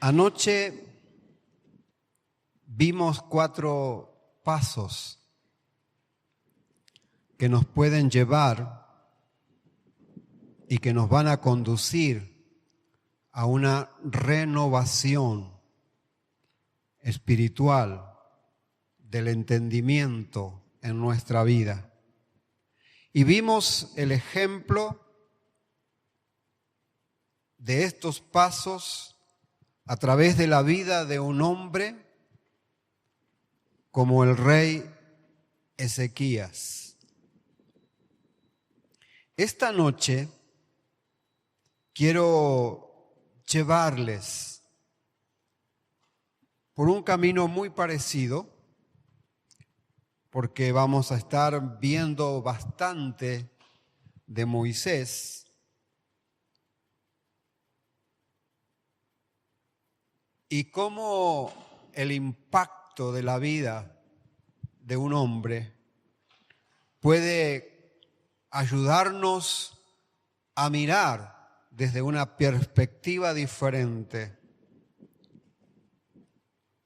Anoche vimos 4 pasos que nos pueden llevar y que nos van a conducir a una renovación espiritual del entendimiento en nuestra vida. Y vimos el ejemplo de estos pasos a través de la vida de un hombre como el rey Ezequías. Esta noche quiero llevarles por un camino muy parecido, porque vamos a estar viendo bastante de Moisés. Y cómo el impacto de la vida de un hombre puede ayudarnos a mirar desde una perspectiva diferente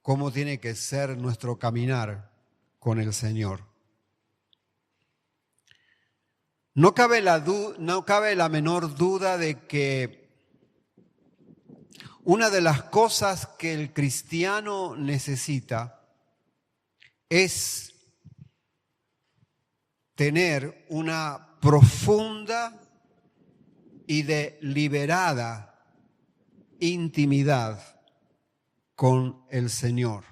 cómo tiene que ser nuestro caminar con el Señor. No cabe la menor duda de que una de las cosas que el cristiano necesita es tener una profunda y deliberada intimidad con el Señor.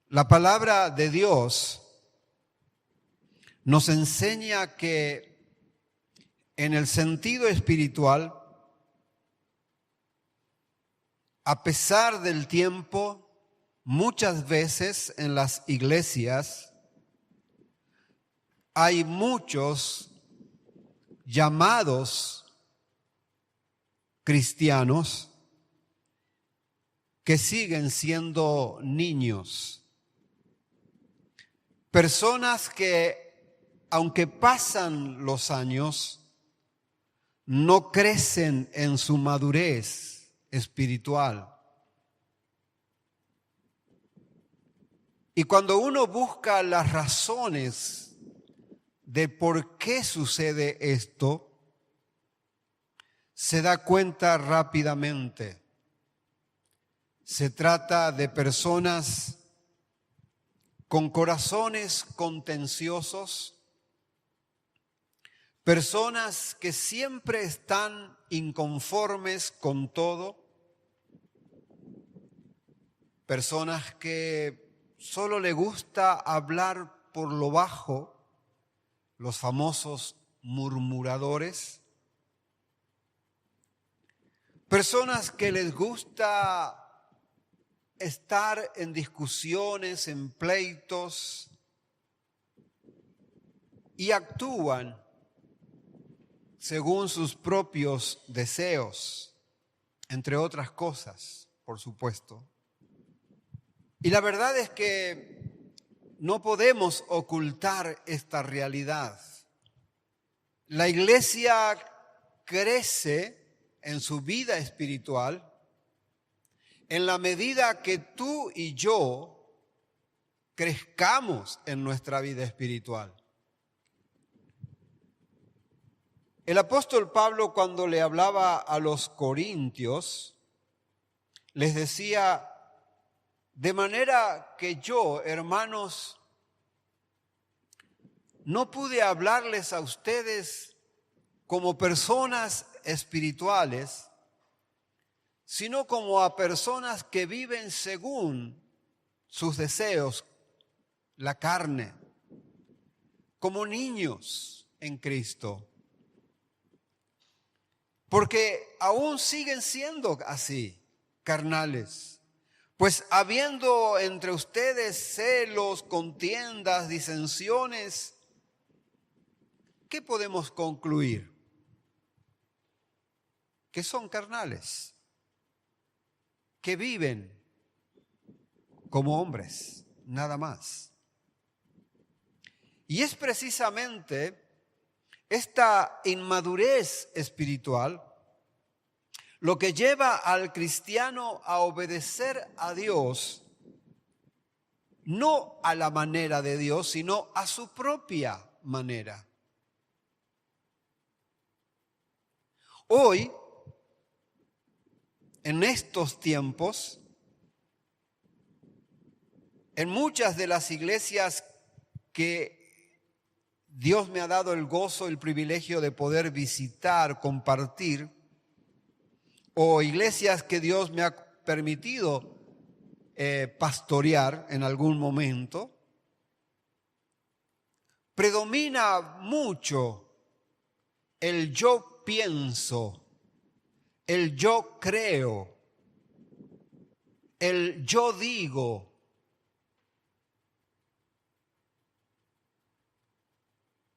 La palabra de Dios nos enseña que en el sentido espiritual, a pesar del tiempo, muchas veces en las iglesias hay muchos llamados cristianos que siguen siendo niños. Personas que, aunque pasan los años, no crecen en su madurez espiritual. Y cuando uno busca las razones de por qué sucede esto, se da cuenta rápidamente. Se trata de personas con corazones contenciosos, personas que siempre están inconformes con todo, personas que solo les gusta hablar por lo bajo, los famosos murmuradores, personas que les gusta estar en discusiones, en pleitos, y actúan según sus propios deseos, entre otras cosas, por supuesto. Y la verdad es que no podemos ocultar esta realidad. La iglesia crece en su vida espiritual en la medida que tú y yo crezcamos en nuestra vida espiritual. El apóstol Pablo, cuando le hablaba a los corintios, les decía: de manera que yo, hermanos, no pude hablarles a ustedes como personas espirituales, sino como a personas que viven según sus deseos, la carne, como niños en Cristo. Porque aún siguen siendo así, carnales. Pues habiendo entre ustedes celos, contiendas, disensiones, ¿qué podemos concluir? Que son carnales, que viven como hombres, nada más. Y es precisamente esta inmadurez espiritual lo que lleva al cristiano a obedecer a Dios, no a la manera de Dios, sino a su propia manera. Hoy, en estos tiempos, en muchas de las iglesias que Dios me ha dado el gozo, el privilegio de poder visitar, compartir, o iglesias que Dios me ha permitido pastorear en algún momento, predomina mucho el yo pienso, el yo creo, el yo digo.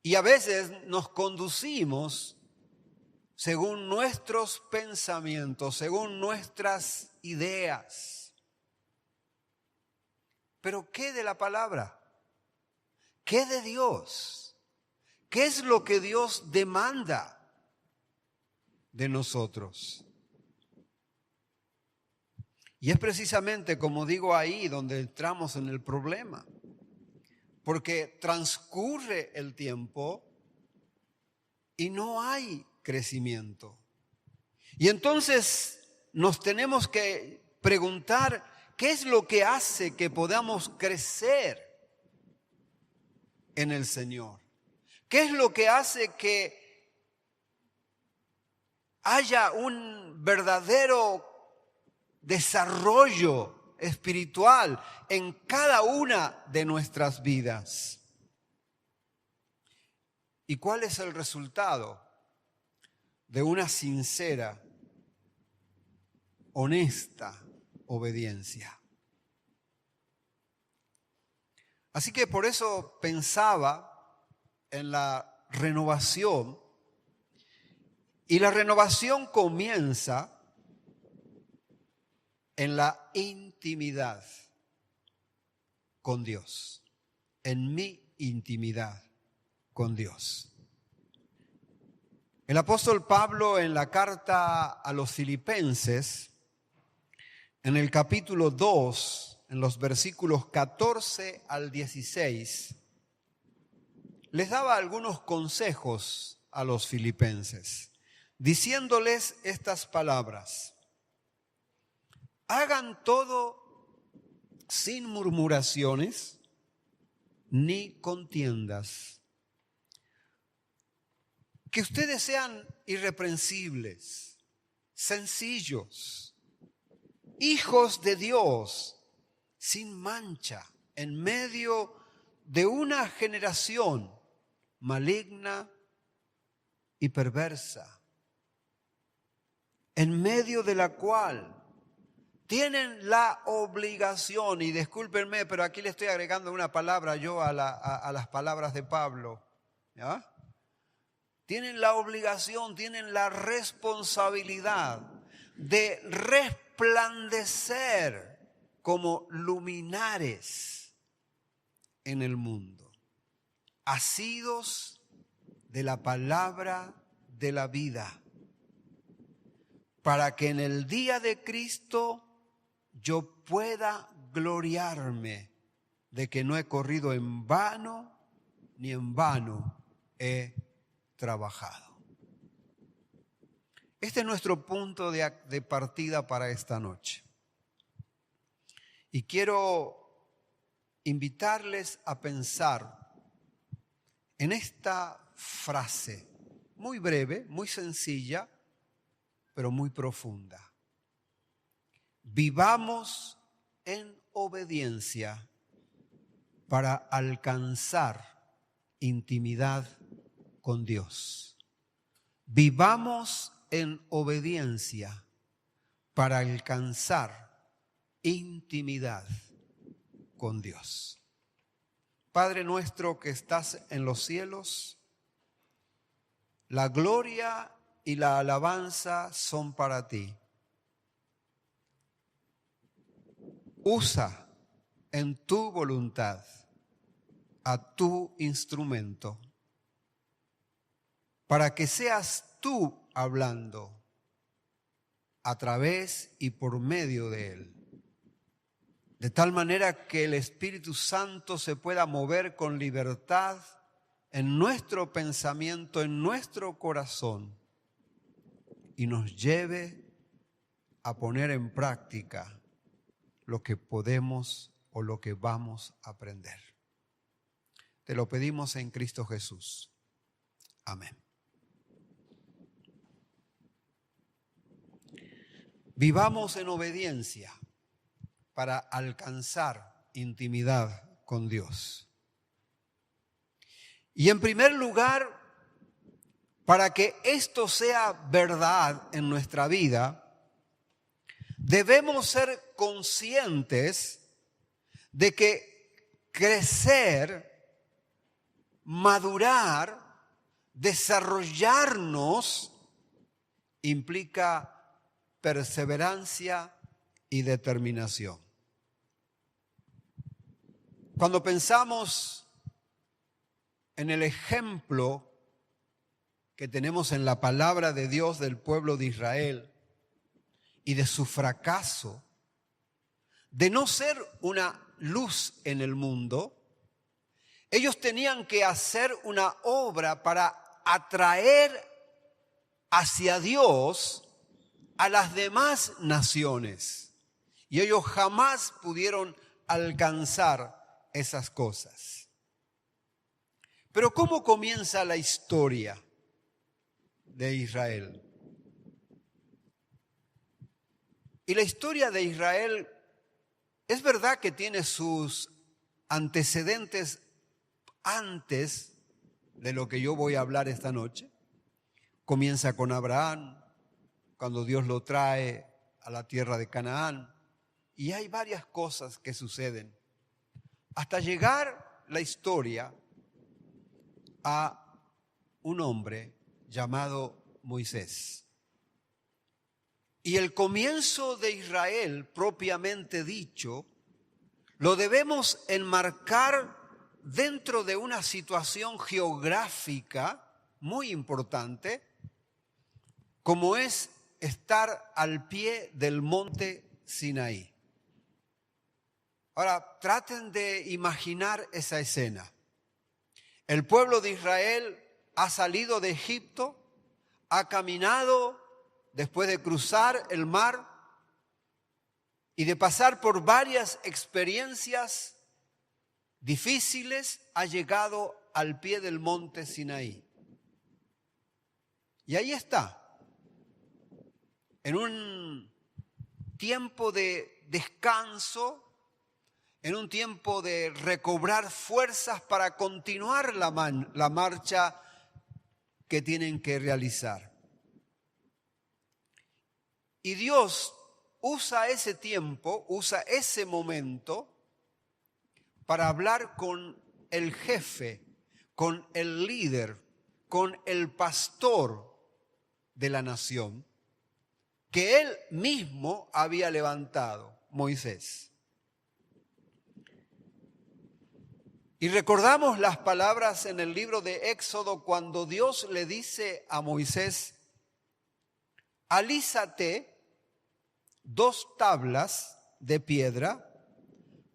Y a veces nos conducimos según nuestros pensamientos, según nuestras ideas. Pero ¿qué de la palabra? ¿Qué de Dios? ¿Qué es lo que Dios demanda de nosotros? Y es precisamente, como digo, ahí donde entramos en el problema. Porque transcurre el tiempo y no hay crecimiento. Y entonces nos tenemos que preguntar, ¿qué es lo que hace que podamos crecer en el Señor? ¿Qué es lo que hace que haya un verdadero desarrollo espiritual en cada una de nuestras vidas? ¿Y cuál es el resultado de una sincera, honesta obediencia? Así que por eso pensaba en la renovación, y la renovación comienza en la intimidad con Dios, en mi intimidad con Dios. El apóstol Pablo, en la carta a los Filipenses, en el capítulo 2, en los versículos 14 al 16, les daba algunos consejos a los filipenses, diciéndoles estas palabras: hagan todo sin murmuraciones ni contiendas. Que ustedes sean irreprensibles, sencillos, hijos de Dios, sin mancha, en medio de una generación maligna y perversa, en medio de la cual tienen la obligación, y discúlpenme, pero aquí le estoy agregando una palabra yo a las palabras de Pablo, ¿ya? Tienen la obligación, tienen la responsabilidad de resplandecer como luminares en el mundo, asidos de la palabra de la vida, para que en el día de Cristo yo pueda gloriarme de que no he corrido en vano, ni en vano he trabajado. Este es nuestro punto de partida para esta noche. Y quiero invitarles a pensar en esta frase, muy breve, muy sencilla, pero muy profunda. Vivamos en obediencia para alcanzar intimidad con Dios. Vivamos en obediencia para alcanzar intimidad con Dios. Padre nuestro que estás en los cielos, la gloria y la alabanza son para ti. Usa en tu voluntad a tu instrumento para que seas tú hablando a través y por medio de Él. De tal manera que el Espíritu Santo se pueda mover con libertad en nuestro pensamiento, en nuestro corazón, y nos lleve a poner en práctica lo que podemos o lo que vamos a aprender. Te lo pedimos en Cristo Jesús. Amén. Vivamos en obediencia para alcanzar intimidad con Dios. Y en primer lugar, para que esto sea verdad en nuestra vida, debemos ser conscientes de que crecer, madurar, desarrollarnos implica perseverancia y determinación. Cuando pensamos en el ejemplo que tenemos en la palabra de Dios del pueblo de Israel y de su fracaso, de no ser una luz en el mundo, ellos tenían que hacer una obra para atraer hacia Dios a las demás naciones. Y ellos jamás pudieron alcanzar esas cosas. Pero ¿cómo comienza la historia de Israel? Y la historia de Israel es verdad que tiene sus antecedentes antes de lo que yo voy a hablar esta noche. Comienza con Abraham, cuando Dios lo trae a la tierra de Canaán. Y hay varias cosas que suceden hasta llegar la historia a un hombre llamado Moisés. Y el comienzo de Israel, propiamente dicho, lo debemos enmarcar dentro de una situación geográfica muy importante, como es estar al pie del monte Sinaí. Ahora, traten de imaginar esa escena. El pueblo de Israel ha salido de Egipto, ha caminado después de cruzar el mar y de pasar por varias experiencias difíciles, ha llegado al pie del monte Sinaí. Y ahí está, en un tiempo de descanso, en un tiempo de recobrar fuerzas para continuar la marcha que tienen que realizar. Y Dios usa ese tiempo, usa ese momento para hablar con el jefe, con el líder, con el pastor de la nación, que él mismo había levantado, Moisés. Y recordamos las palabras en el libro de Éxodo cuando Dios le dice a Moisés: alízate 2 tablas de piedra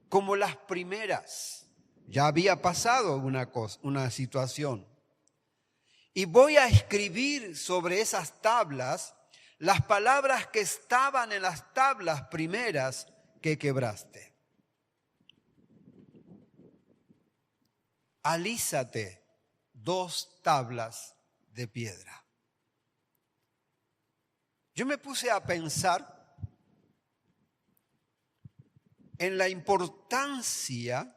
como las primeras. Ya había pasado una situación. Y voy a escribir sobre esas tablas las palabras que estaban en las tablas primeras que quebraste. Alízate 2 tablas de piedra. Yo me puse a pensar en la importancia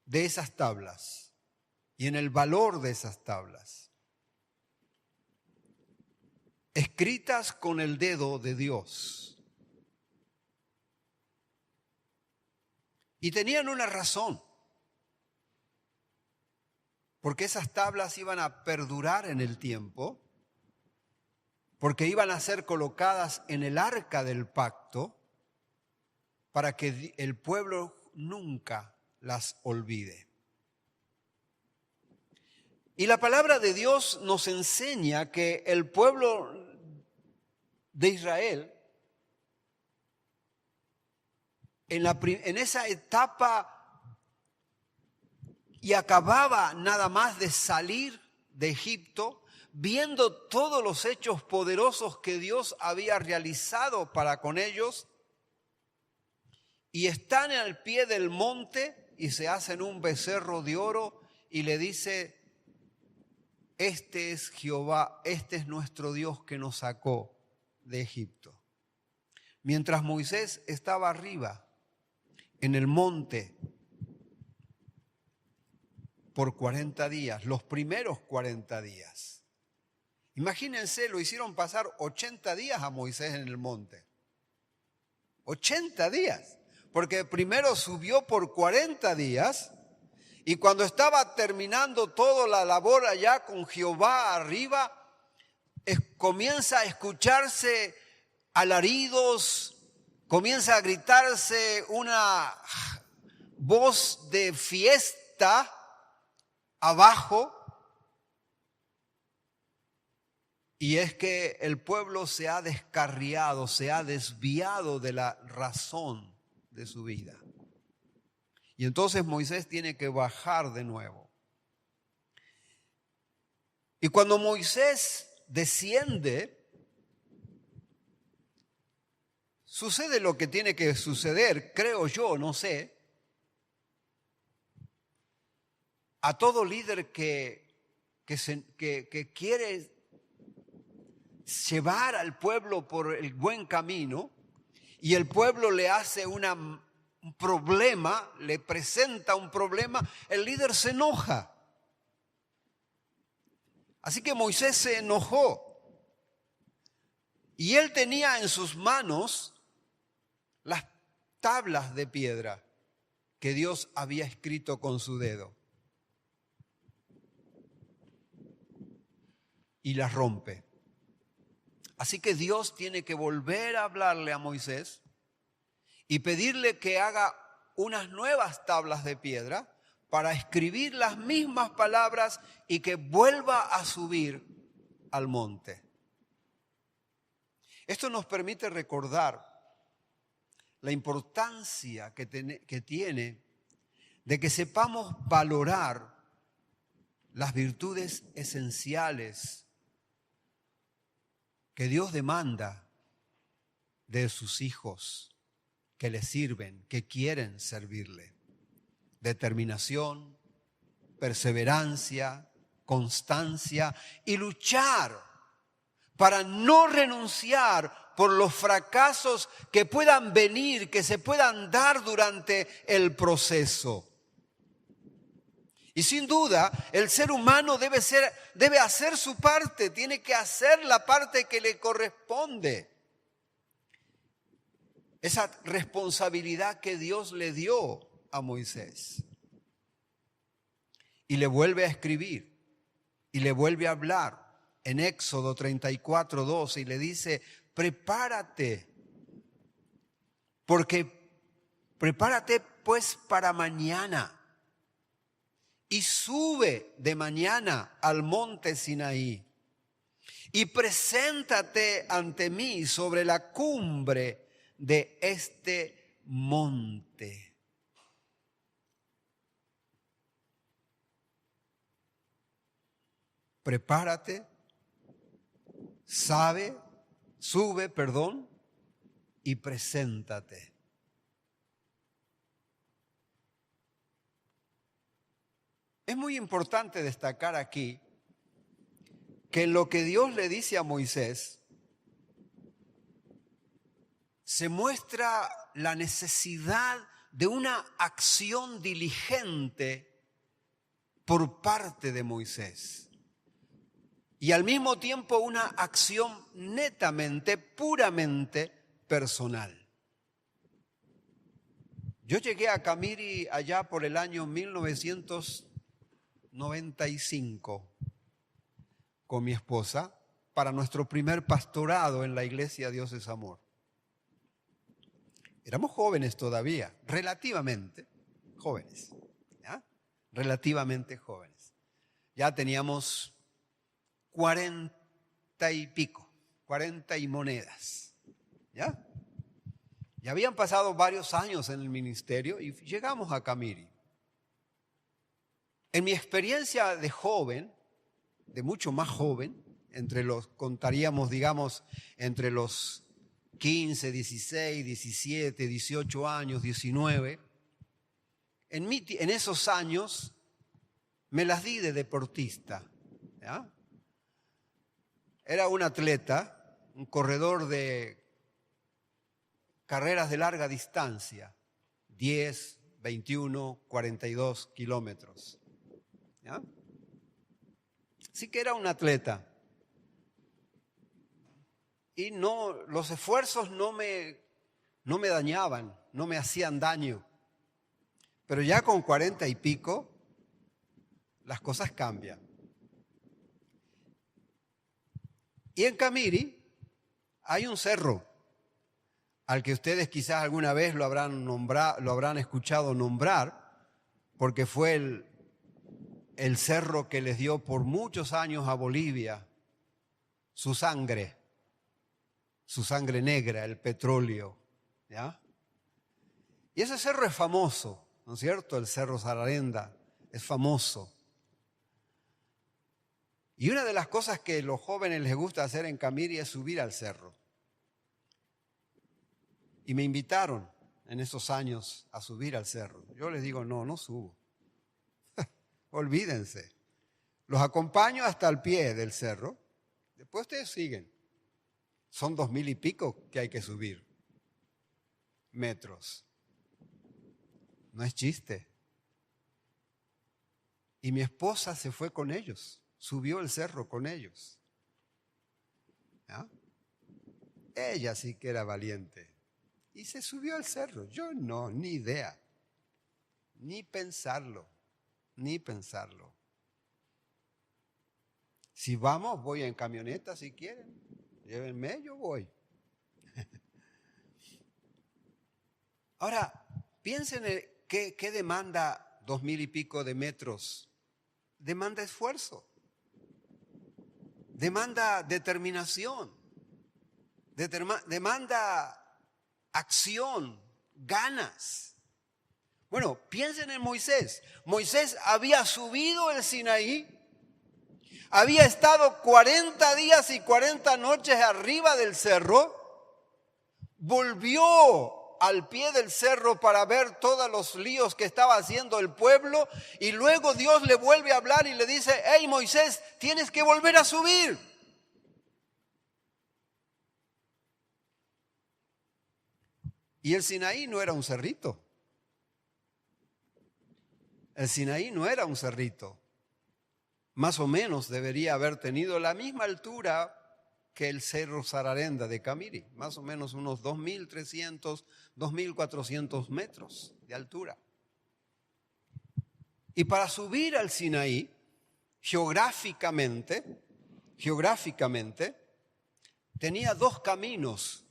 de esas tablas y en el valor de esas tablas, escritas con el dedo de Dios. Y tenían una razón, porque esas tablas iban a perdurar en el tiempo, porque iban a ser colocadas en el arca del pacto para que el pueblo nunca las olvide. Y la palabra de Dios nos enseña que el pueblo de Israel, en esa etapa, y acababa nada más de salir de Egipto, viendo todos los hechos poderosos que Dios había realizado para con ellos, y están al pie del monte y se hacen un becerro de oro y le dice: este es Jehová, este es nuestro Dios que nos sacó de Egipto. Mientras Moisés estaba arriba en el monte por 40 días, los primeros 40 días. Imagínense, lo hicieron pasar 80 días a Moisés en el monte. 80 días, porque primero subió por 40 días y cuando estaba terminando toda la labor allá con Jehová arriba, comienza a escucharse alaridos, comienza a gritarse una voz de fiesta abajo, y es que el pueblo se ha descarriado, se ha desviado de la razón de su vida. Y entonces Moisés tiene que bajar de nuevo. Y cuando Moisés desciende, sucede lo que tiene que suceder, creo yo, no sé. A todo líder que quiere llevar al pueblo por el buen camino y el pueblo le hace un problema, le presenta un problema, el líder se enoja. Así que Moisés se enojó y él tenía en sus manos las tablas de piedra que Dios había escrito con su dedo y las rompe. Así que Dios tiene que volver a hablarle a Moisés y pedirle que haga unas nuevas tablas de piedra para escribir las mismas palabras y que vuelva a subir al monte. Esto nos permite recordar la importancia que tiene de que sepamos valorar las virtudes esenciales que Dios demanda de sus hijos que le sirven, que quieren servirle. Determinación, perseverancia, constancia y luchar para no renunciar por los fracasos que puedan venir, que se puedan dar durante el proceso. Y sin duda, el ser humano debe hacer su parte, tiene que hacer la parte que le corresponde. Esa responsabilidad que Dios le dio a Moisés. Y le vuelve a escribir y le vuelve a hablar en Éxodo 34:2 y le dice: prepárate, prepárate pues para mañana. Y sube de mañana al monte Sinaí y preséntate ante mí sobre la cumbre de este monte. Prepárate, sube, y preséntate. Es muy importante destacar aquí que en lo que Dios le dice a Moisés se muestra la necesidad de una acción diligente por parte de Moisés y al mismo tiempo una acción netamente, puramente personal. Yo llegué a Camiri allá por el año 1995 con mi esposa para nuestro primer pastorado en la iglesia Dios es Amor. Éramos jóvenes todavía, relativamente jóvenes, ¿ya? Relativamente jóvenes. Ya teníamos 40 y pico 40 y monedas. ¿Ya? Ya habían pasado varios años en el ministerio y llegamos a Camiri. En mi experiencia de joven, de mucho más joven, contaríamos, digamos, entre los 15, 16, 17, 18 años, 19, en esos años me las di de deportista. ¿Ya? Era un atleta, un corredor de carreras de larga distancia, 10, 21, 42 kilómetros. ¿Ya? Así que era un atleta. Y los esfuerzos no me dañaban, no me hacían daño. Pero ya con 40 y pico, las cosas cambian. Y en Camiri hay un cerro al que ustedes quizás alguna vez lo habrán escuchado nombrar, porque fue el cerro que les dio por muchos años a Bolivia su sangre negra, el petróleo. ¿Ya? Y ese cerro es famoso, ¿no es cierto? El Cerro Sararenda es famoso. Y una de las cosas que a los jóvenes les gusta hacer en Camiri es subir al cerro. Y me invitaron en esos años a subir al cerro. Yo les digo, no subo. Olvídense. Los acompaño hasta el pie del cerro. Después ustedes siguen. Son 2,000 y pico que hay que subir. Metros. No es chiste. Y mi esposa se fue con ellos. Subió el cerro con ellos. ¿Ya? Ella sí que era valiente. Y se subió al cerro. Yo no, ni idea. Ni pensarlo. Si vamos, voy en camioneta si quieren. Llévenme, yo voy. Ahora, piensen en qué demanda 2,000 y pico de metros. Demanda esfuerzo. Demanda determinación. Demanda acción, ganas. Bueno, piensen en Moisés. Moisés había subido el Sinaí, había estado 40 días y 40 noches arriba del cerro, volvió al pie del cerro para ver todos los líos que estaba haciendo el pueblo y luego Dios le vuelve a hablar y le dice, hey Moisés, tienes que volver a subir. Y el Sinaí no era un cerrito. El Sinaí no era un cerrito. Más o menos debería haber tenido la misma altura que el Cerro Sararenda de Camiri. Más o menos unos 2,300, 2,400 metros de altura. Y para subir al Sinaí, geográficamente, tenía dos caminos.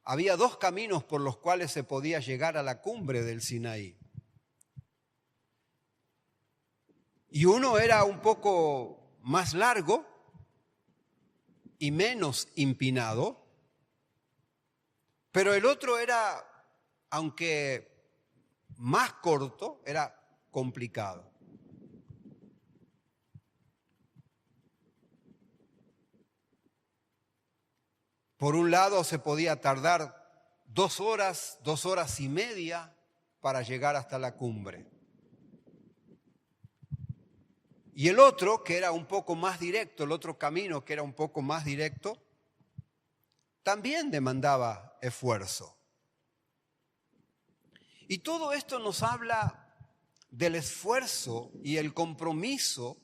Había dos caminos por los cuales se podía llegar a la cumbre del Sinaí. Y uno era un poco más largo y menos empinado, pero el otro era, aunque más corto, era complicado. Por un lado se podía tardar 2 horas, 2 horas y media para llegar hasta la cumbre. Y el otro, que era un poco más directo, el otro camino que era un poco más directo, también demandaba esfuerzo. Y todo esto nos habla del esfuerzo y el compromiso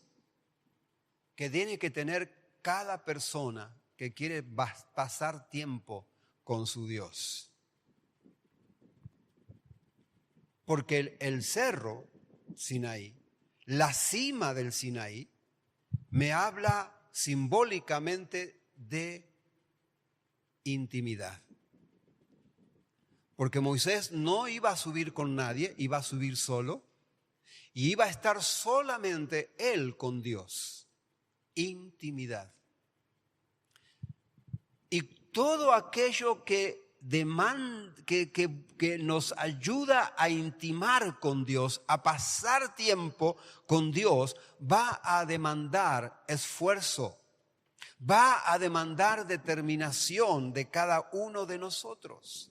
que tiene que tener cada persona que quiere pasar tiempo con su Dios. Porque el cerro Sinaí, la cima del Sinaí, me habla simbólicamente de intimidad. Porque Moisés no iba a subir con nadie, iba a subir solo y iba a estar solamente él con Dios. Intimidad. todo aquello que nos ayuda a intimar con Dios, a pasar tiempo con Dios, va a demandar esfuerzo, va a demandar determinación de cada uno de nosotros.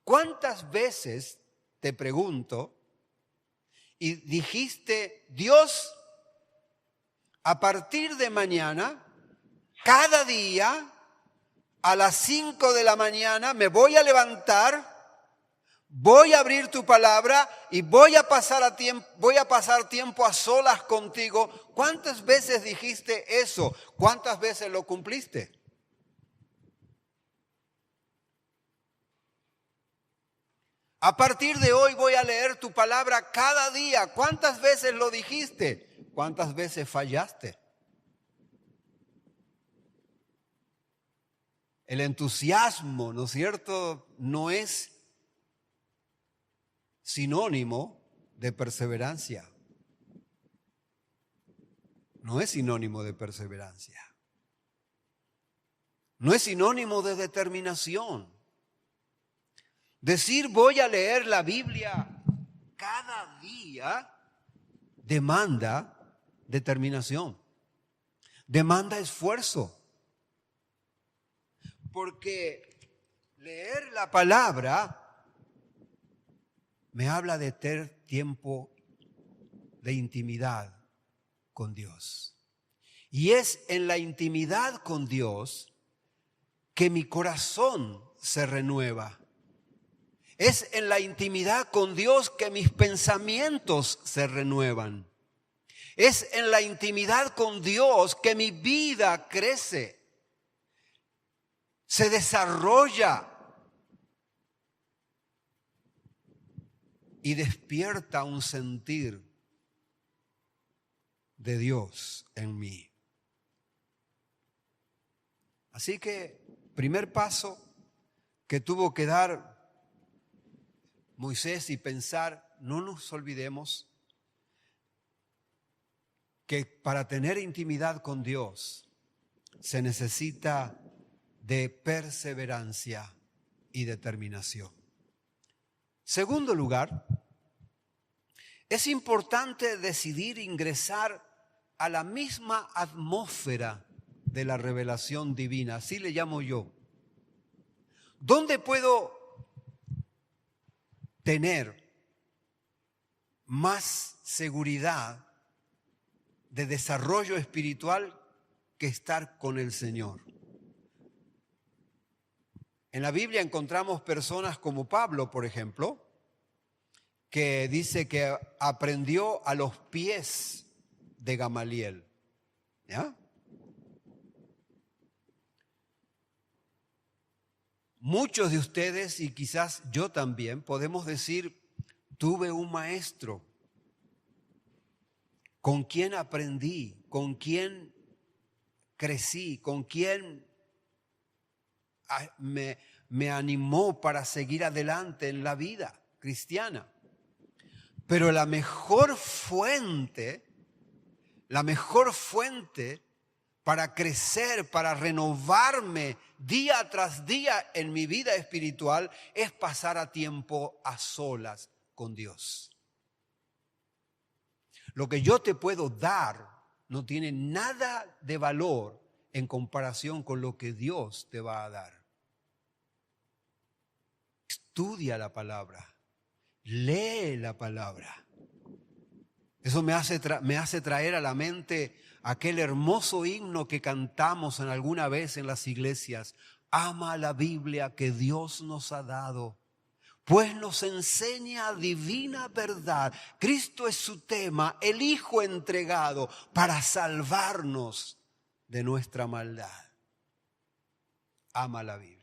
¿Cuántas veces, te pregunto, y dijiste, Dios, a partir de mañana, cada día, a las 5 de la mañana, me voy a levantar, voy a abrir tu palabra y voy a pasar tiempo a solas contigo? ¿Cuántas veces dijiste eso? ¿Cuántas veces lo cumpliste? A partir de hoy voy a leer tu palabra cada día. ¿Cuántas veces lo dijiste? ¿Cuántas veces fallaste? El entusiasmo, ¿no es cierto?, no es sinónimo de perseverancia. No es sinónimo de perseverancia. No es sinónimo de determinación. Decir voy a leer la Biblia cada día demanda determinación, demanda esfuerzo. Porque leer la palabra me habla de tener tiempo de intimidad con Dios. Y es en la intimidad con Dios que mi corazón se renueva. Es en la intimidad con Dios que mis pensamientos se renuevan. Es en la intimidad con Dios que mi vida crece, se desarrolla y despierta un sentir de Dios en mí. Así que, primer paso que tuvo que dar Moisés y pensar, no nos olvidemos que para tener intimidad con Dios se necesita de perseverancia y determinación. Segundo lugar, es importante decidir ingresar a la misma atmósfera de la revelación divina, así le llamo yo. ¿Dónde puedo tener más seguridad de desarrollo espiritual que estar con el Señor? En la Biblia encontramos personas como Pablo, por ejemplo, que dice que aprendió a los pies de Gamaliel. ¿Ya? Muchos de ustedes, y quizás yo también, podemos decir, tuve un maestro con quien aprendí, con quien crecí, con quien me animó para seguir adelante en la vida cristiana. Pero la mejor fuente para crecer, para renovarme día tras día en mi vida espiritual es pasar a tiempo a solas con Dios. Lo que yo te puedo dar no tiene nada de valor en comparación con lo que Dios te va a dar. Estudia la palabra, lee la palabra. Eso me hace traer a la mente aquel hermoso himno que cantamos en alguna vez en las iglesias. Ama la Biblia que Dios nos ha dado, pues nos enseña divina verdad. Cristo es su tema, el Hijo entregado para salvarnos de nuestra maldad. Ama la Biblia.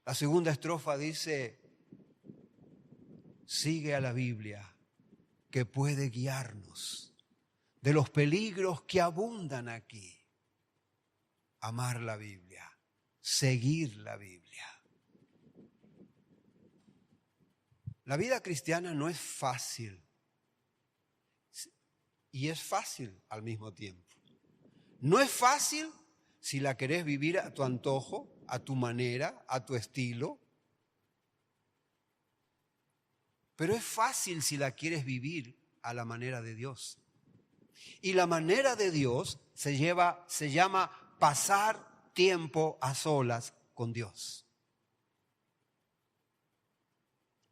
La segunda estrofa dice, sigue a la Biblia que puede guiarnos de los peligros que abundan aquí. Amar la Biblia, seguir la Biblia. La vida cristiana no es fácil y es fácil al mismo tiempo. No es fácil si la querés vivir a tu antojo, a tu manera, a tu estilo. Pero es fácil si la quieres vivir a la manera de Dios. Y la manera de Dios se llama pasar tiempo a solas con Dios.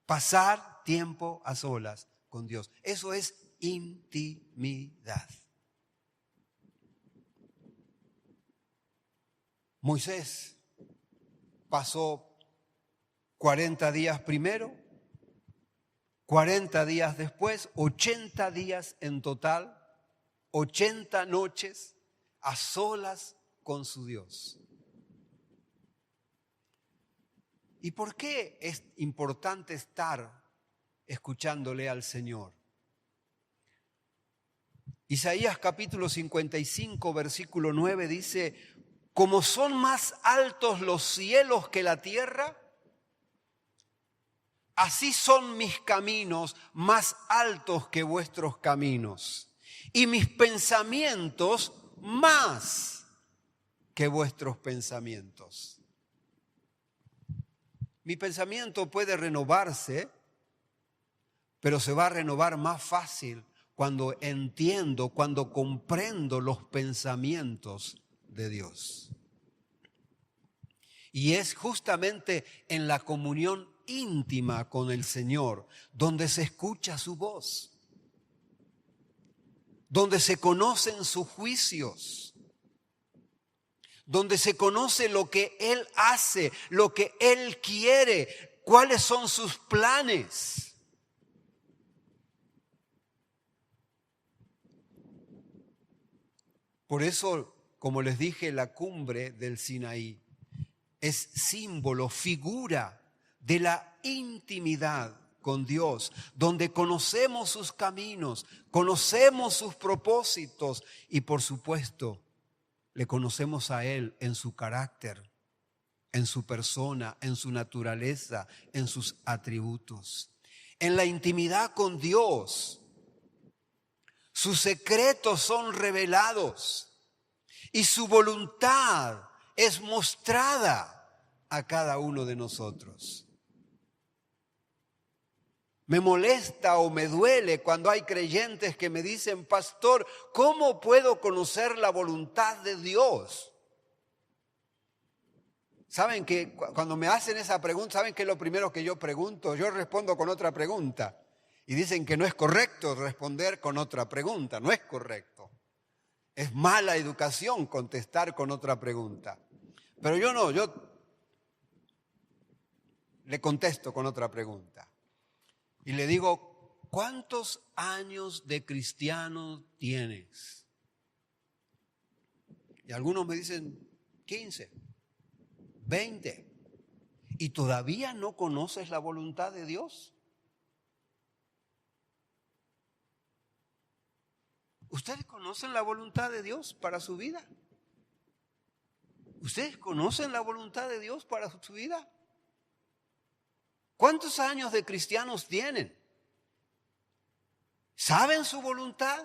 Pasar tiempo a solas con Dios. Eso es intimidad. Moisés pasó 40 días primero, 40 días después, 80 días en total, 80 noches a solas con su Dios. ¿Y por qué es importante estar escuchándole al Señor? Isaías capítulo 55, versículo 9 dice: como son más altos los cielos que la tierra, así son mis caminos más altos que vuestros caminos, y mis pensamientos más que vuestros pensamientos. Mi pensamiento puede renovarse, pero se va a renovar más fácil cuando entiendo, cuando comprendo los pensamientos de Dios. Y es justamente en la comunión íntima con el Señor donde se escucha su voz, donde se conocen sus juicios, donde se conoce lo que Él hace, lo que Él quiere, cuáles son sus planes. Por eso, como les dije, la cumbre del Sinaí es símbolo, figura de la intimidad con Dios, donde conocemos sus caminos, conocemos sus propósitos y, por supuesto, le conocemos a Él en su carácter, en su persona, en su naturaleza, en sus atributos. En la intimidad con Dios, sus secretos son revelados y su voluntad es mostrada a cada uno de nosotros. Me molesta o me duele cuando hay creyentes que me dicen: pastor, ¿cómo puedo conocer la voluntad de Dios? ¿Saben que cuando me hacen esa pregunta, saben qué es lo primero que yo pregunto? Yo respondo con otra pregunta. Y dicen que no es correcto responder con otra pregunta. No es correcto. Es mala educación contestar con otra pregunta. Pero yo no, yo le contesto con otra pregunta. Y le digo: ¿cuántos años de cristiano tienes? Y algunos me dicen 15, 20. ¿Y todavía no conoces la voluntad de Dios? ¿Ustedes conocen la voluntad de Dios para su vida? ¿Ustedes conocen la voluntad de Dios para su vida? ¿Cuántos años de cristianos tienen? ¿Saben su voluntad?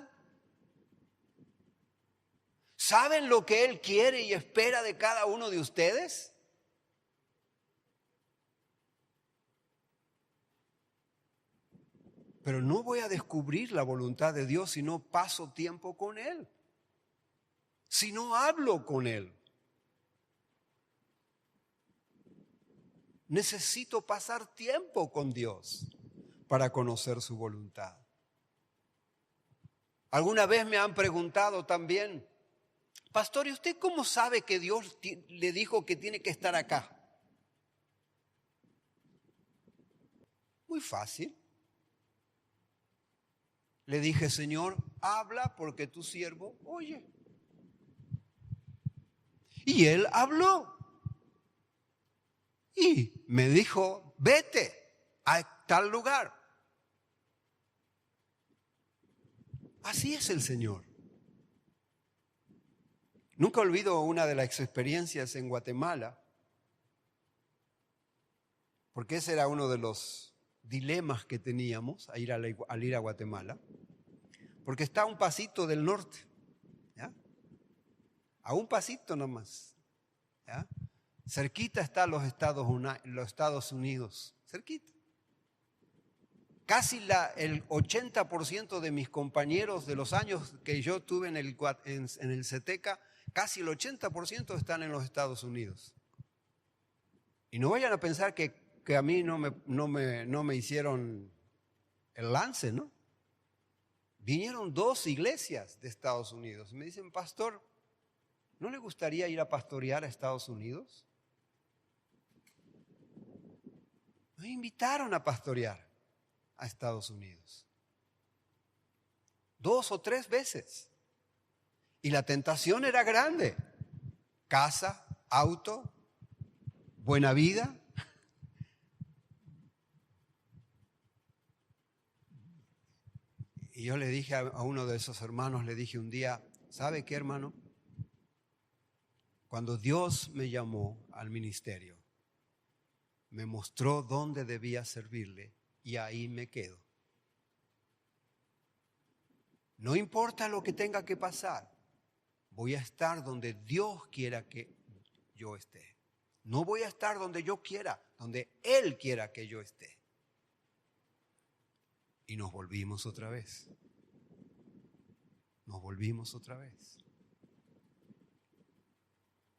¿Saben lo que Él quiere y espera de cada uno de ustedes? Pero no voy a descubrir la voluntad de Dios si no paso tiempo con Él, si no hablo con Él. Necesito pasar tiempo con Dios para conocer su voluntad. Alguna vez me han preguntado también: pastor, ¿y usted cómo sabe que Dios le dijo que tiene que estar acá? Muy fácil. Le dije: Señor, habla porque tu siervo oye. Y Él habló. Y me dijo: vete a tal lugar. Así es el Señor. Nunca olvido una de las experiencias en Guatemala, porque ese era uno de los dilemas que teníamos al ir a Guatemala, porque está a un pasito del norte, ¿ya? a un pasito nomás. ¿Ya? Cerquita están los Estados Unidos, cerquita. Casi el 80% de mis compañeros de los años que yo tuve en el CETECA, casi el 80% están en los Estados Unidos. Y no vayan a pensar que a mí no me hicieron el lance, ¿no? Vinieron 2 iglesias de Estados Unidos. Me dicen, pastor, ¿no le gustaría ir a pastorear a Estados Unidos? Me invitaron a pastorear a Estados Unidos. 2 o 3 veces. Y la tentación era grande. Casa, auto, buena vida. Y yo le dije a uno de esos hermanos, le dije un día, ¿sabe qué, hermano? Cuando Dios me llamó al ministerio, me mostró dónde debía servirle y ahí me quedo. No importa lo que tenga que pasar, voy a estar donde Dios quiera que yo esté. No voy a estar donde yo quiera, donde Él quiera que yo esté. Y nos volvimos otra vez. Nos volvimos otra vez.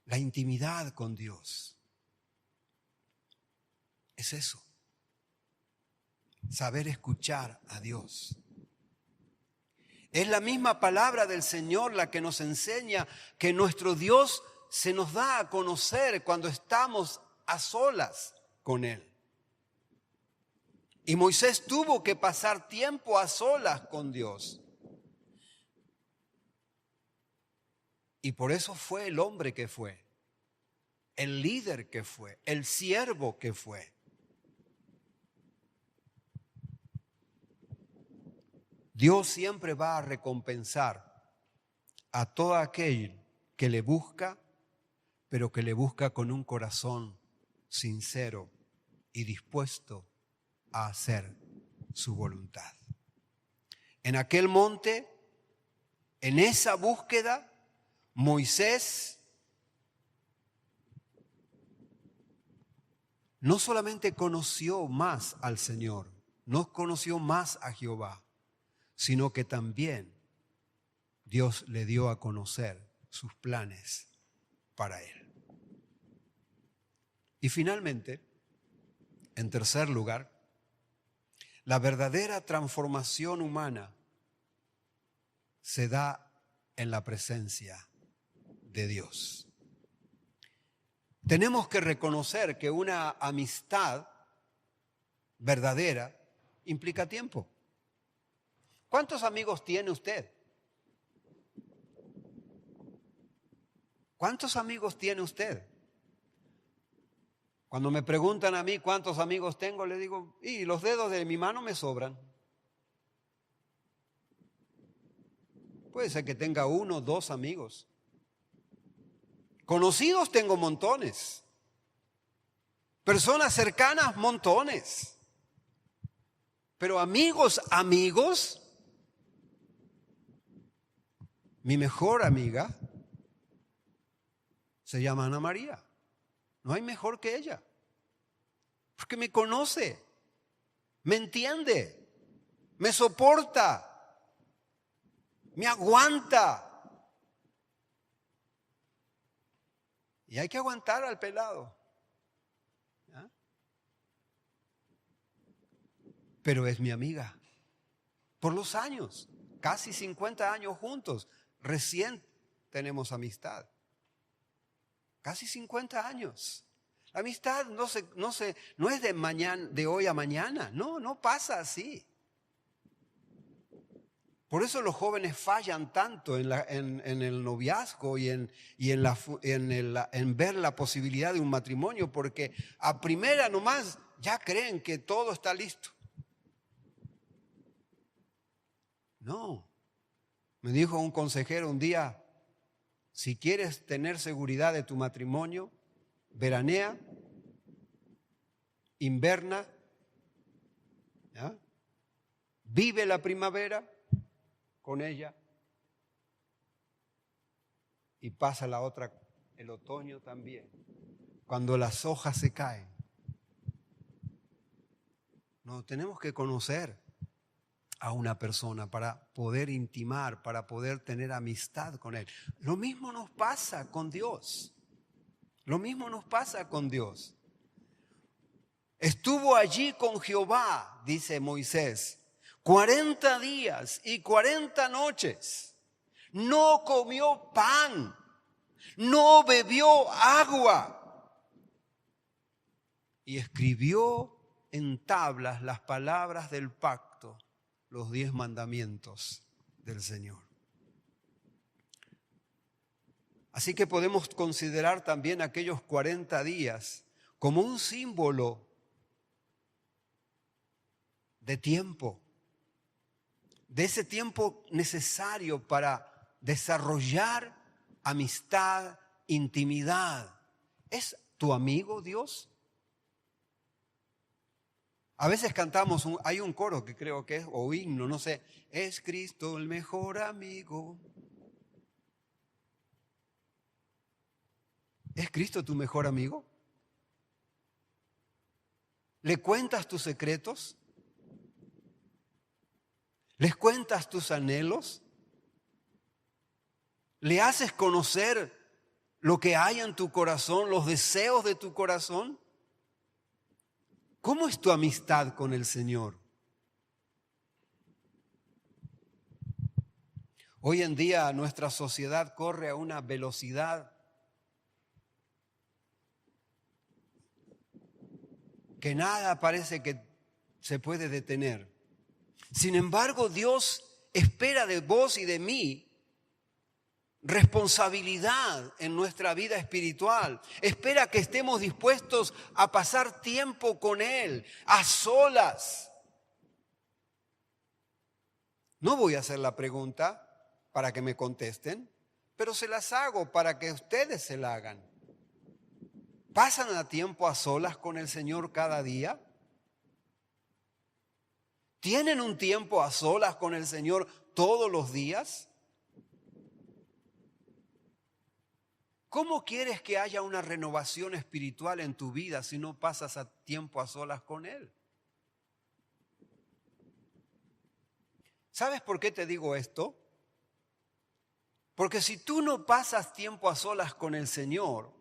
La intimidad con Dios es eso. Saber escuchar a Dios. Es la misma palabra del Señor la que nos enseña que nuestro Dios se nos da a conocer cuando estamos a solas con Él. Y Moisés tuvo que pasar tiempo a solas con Dios. Y por eso fue el hombre que fue, el líder que fue, el siervo que fue. Dios siempre va a recompensar a todo aquel que le busca, pero que le busca con un corazón sincero y dispuesto a hacer su voluntad. En aquel monte, en esa búsqueda, Moisés no solamente conoció más al Señor, no conoció más a Jehová, sino que también Dios le dio a conocer sus planes para él. Y finalmente, en tercer lugar, la verdadera transformación humana se da en la presencia de Dios. Tenemos que reconocer que una amistad verdadera implica tiempo. ¿Cuántos amigos tiene usted? ¿Cuántos amigos tiene usted? Cuando me preguntan a mí cuántos amigos tengo, le digo, y los dedos de mi mano me sobran. Puede ser que tenga 1 o 2 amigos. Conocidos tengo montones. Personas cercanas, montones. Pero amigos, mi mejor amiga se llama Ana María. No hay mejor que ella. Porque me conoce, me entiende, me soporta, me aguanta. Y hay que aguantar al pelado. ¿Ah? Pero es mi amiga. Por los años, casi 50 años juntos, recién tenemos amistad. Casi 50 años. La amistad no es de hoy a mañana. No pasa así. Por eso los jóvenes fallan tanto en el noviazgo y en ver la posibilidad de un matrimonio, porque a primera nomás ya creen que todo está listo. No. Me dijo un consejero un día, si quieres tener seguridad de tu matrimonio, veranea, inverna, ¿ya? Vive la primavera con ella y pasa la otra, el otoño también, cuando las hojas se caen. No, tenemos que conocer a una persona para poder intimar, para poder tener amistad con Él. Lo mismo nos pasa con Dios. Lo mismo nos pasa con Dios. Estuvo allí con Jehová, dice Moisés, 40 días y 40 noches. No comió pan, no bebió agua. Y escribió en tablas las palabras del pacto, los 10 mandamientos del Señor. Así que podemos considerar también aquellos 40 días como un símbolo de tiempo, de ese tiempo necesario para desarrollar amistad, intimidad. ¿Es tu amigo Dios? A veces cantamos, hay un coro que creo que es, o himno, no sé, es Cristo el mejor amigo. ¿Es Cristo tu mejor amigo? ¿Le cuentas tus secretos? ¿Les cuentas tus anhelos? ¿Le haces conocer lo que hay en tu corazón, los deseos de tu corazón? ¿Cómo es tu amistad con el Señor? Hoy en día nuestra sociedad corre a una velocidad que nada parece que se puede detener. Sin embargo, Dios espera de vos y de mí responsabilidad en nuestra vida espiritual. Espera que estemos dispuestos a pasar tiempo con Él, a solas. No voy a hacer la pregunta para que me contesten, pero se las hago para que ustedes se la hagan. ¿Pasan a tiempo a solas con el Señor cada día? ¿Tienen un tiempo a solas con el Señor todos los días? ¿Cómo quieres que haya una renovación espiritual en tu vida si no pasas a tiempo a solas con Él? ¿Sabes por qué te digo esto? Porque si tú no pasas tiempo a solas con el Señor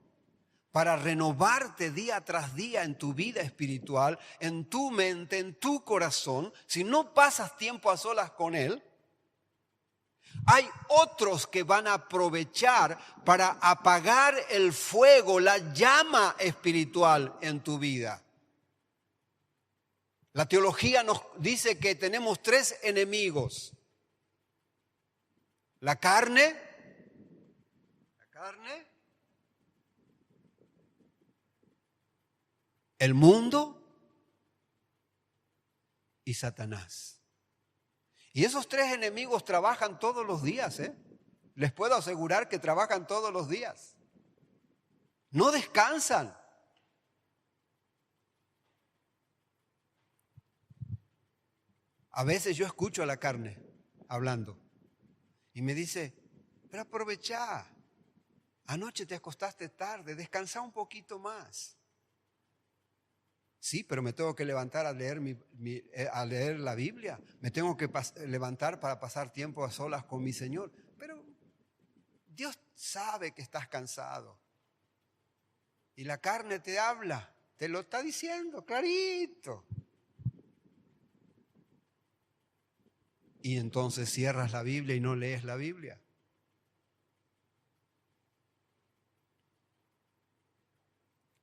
para renovarte día tras día en tu vida espiritual, en tu mente, en tu corazón, si no pasas tiempo a solas con Él, hay otros que van a aprovechar para apagar el fuego, la llama espiritual en tu vida. La teología nos dice que tenemos 3 enemigos. La carne, el mundo y Satanás. Y esos 3 enemigos trabajan todos los días, ¿eh? Les puedo asegurar que trabajan todos los días. No descansan. A veces yo escucho a la carne hablando y me dice, pero aprovechá, anoche te acostaste tarde, descansa un poquito más. Sí, pero me tengo que levantar a leer, a leer la Biblia. Me tengo que levantar para pasar tiempo a solas con mi Señor. Pero Dios sabe que estás cansado. Y la carne te habla, te lo está diciendo clarito. Y entonces cierras la Biblia y no lees la Biblia.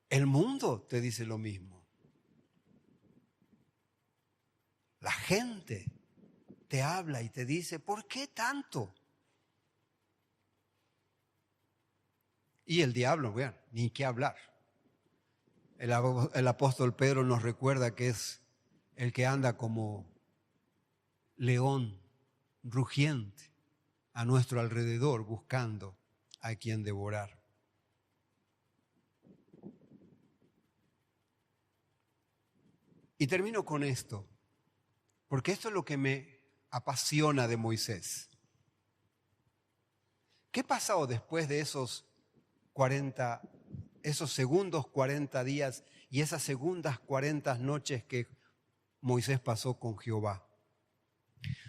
El mundo te dice lo mismo. La gente te habla y te dice, ¿por qué tanto? Y el diablo, vean, ni qué hablar. El apóstol Pedro nos recuerda que es el que anda como león rugiente a nuestro alrededor buscando a quien devorar. Y termino con esto, porque esto es lo que me apasiona de Moisés. ¿Qué pasó después de esos segundos 40 días y esas segundas 40 noches que Moisés pasó con Jehová?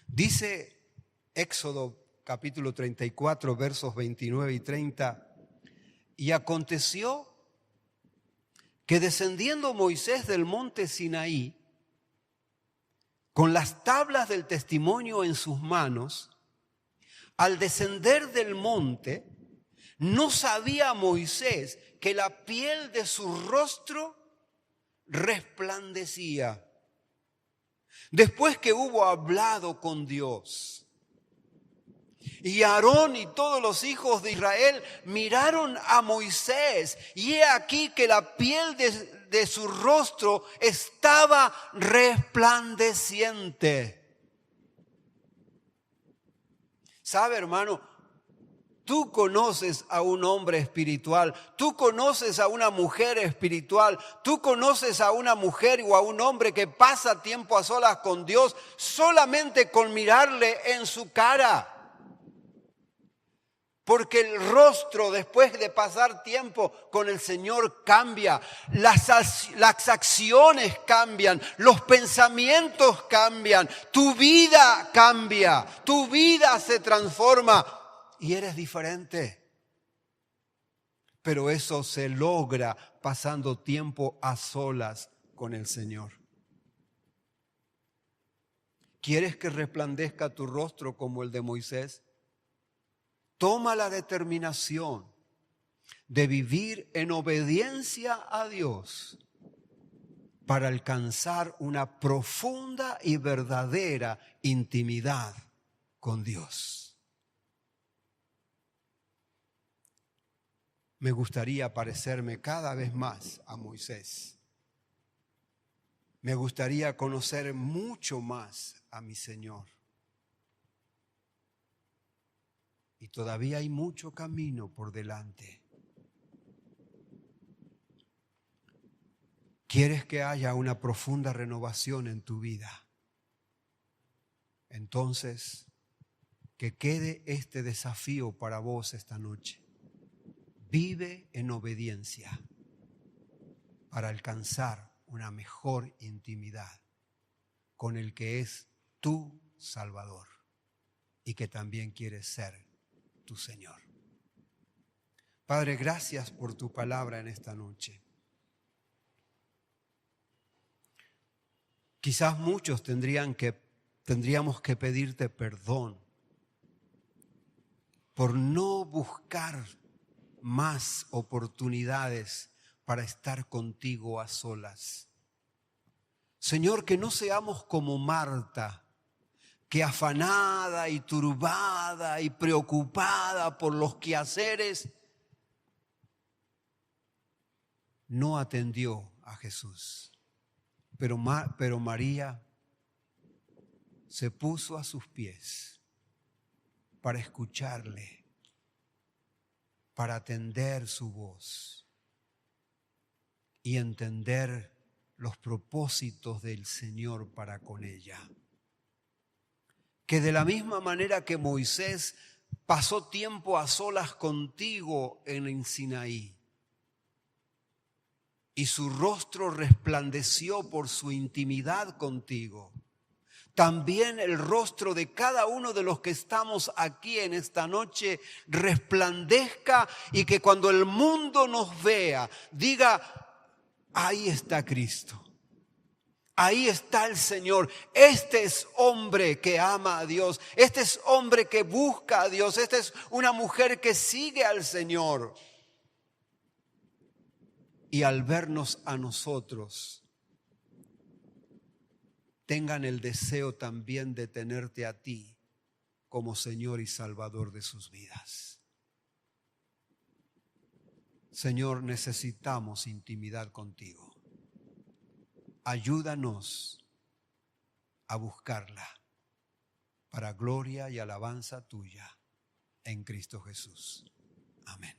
Dice Éxodo capítulo 34, versos 29 y 30, y aconteció que descendiendo Moisés del monte Sinaí, con las tablas del testimonio en sus manos, al descender del monte, no sabía Moisés que la piel de su rostro resplandecía. Después que hubo hablado con Dios, y Aarón y todos los hijos de Israel miraron a Moisés, y he aquí que la piel de su rostro estaba resplandeciente. ¿Sabe, hermano? Tú conoces a un hombre espiritual, tú conoces a una mujer espiritual, tú conoces a una mujer o a un hombre que pasa tiempo a solas con Dios solamente con mirarle en su cara. Porque el rostro después de pasar tiempo con el Señor cambia, las acciones cambian, los pensamientos cambian, tu vida cambia, tu vida se transforma y eres diferente. Pero eso se logra pasando tiempo a solas con el Señor. ¿Quieres que resplandezca tu rostro como el de Moisés? Toma la determinación de vivir en obediencia a Dios para alcanzar una profunda y verdadera intimidad con Dios. Me gustaría parecerme cada vez más a Moisés. Me gustaría conocer mucho más a mi Señor. Y todavía hay mucho camino por delante. ¿Quieres que haya una profunda renovación en tu vida? Entonces, que quede este desafío para vos esta noche. Vive en obediencia para alcanzar una mejor intimidad con el que es tu Salvador y que también quiere ser tu Señor. Padre, gracias por tu palabra en esta noche. Quizás muchos tendríamos que pedirte perdón por no buscar más oportunidades para estar contigo a solas. Señor, que no seamos como Marta, que afanada y turbada y preocupada por los quehaceres, no atendió a Jesús. Pero María se puso a sus pies para escucharle, para atender su voz y entender los propósitos del Señor para con ella. Que de la misma manera que Moisés pasó tiempo a solas contigo en Sinaí y su rostro resplandeció por su intimidad contigo, también el rostro de cada uno de los que estamos aquí en esta noche resplandezca y que cuando el mundo nos vea diga: ahí está Cristo. Ahí está el Señor. Este es hombre que ama a Dios. Este es hombre que busca a Dios. Esta es una mujer que sigue al Señor. Y al vernos a nosotros, tengan el deseo también de tenerte a ti como Señor y Salvador de sus vidas. Señor, necesitamos intimidad contigo. Ayúdanos a buscarla para gloria y alabanza tuya en Cristo Jesús. Amén.